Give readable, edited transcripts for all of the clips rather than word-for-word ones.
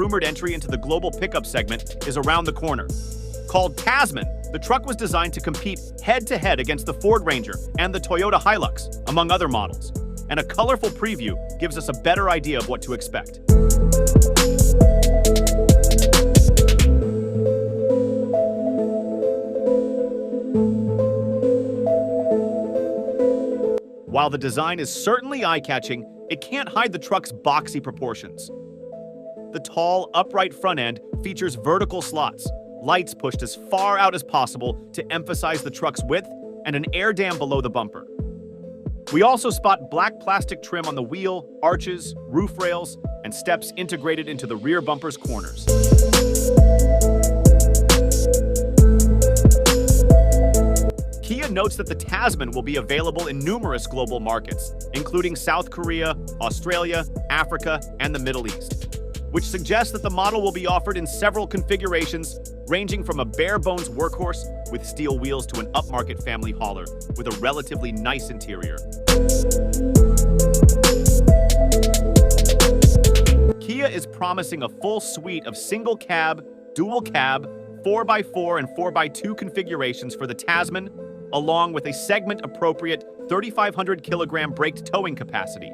long-rumored entry into the global pickup segment is around the corner. Called Tasman, the truck was designed to compete head-to-head against the Ford Ranger and the Toyota Hilux, among other models. And a colorful preview gives us a better idea of what to expect. While the design is certainly eye-catching, it can't hide the truck's boxy proportions. The tall, upright front end features vertical slots, lights pushed as far out as possible to emphasize the truck's width, and an air dam below the bumper. We also spot black plastic trim on the wheel, arches, roof rails, and steps integrated into the rear bumper's corners. Kia notes that the Tasman will be available in numerous global markets, including South Korea, Australia, Africa, and the Middle East, which suggests that the model will be offered in several configurations, ranging from a bare-bones workhorse with steel wheels to an upmarket family hauler with a relatively nice interior. Kia is promising a full suite of single-cab, dual-cab, 4x4 and 4x2 configurations for the Tasman, along with a segment-appropriate 3,500-kilogram braked towing capacity.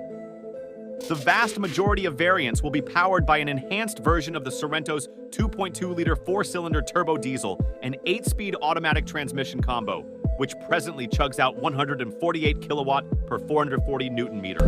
The vast majority of variants will be powered by an enhanced version of the Sorrento's 2.2-liter four-cylinder turbo diesel and 8-speed automatic transmission combo, which presently chugs out 148 kilowatt per 440 newton meter.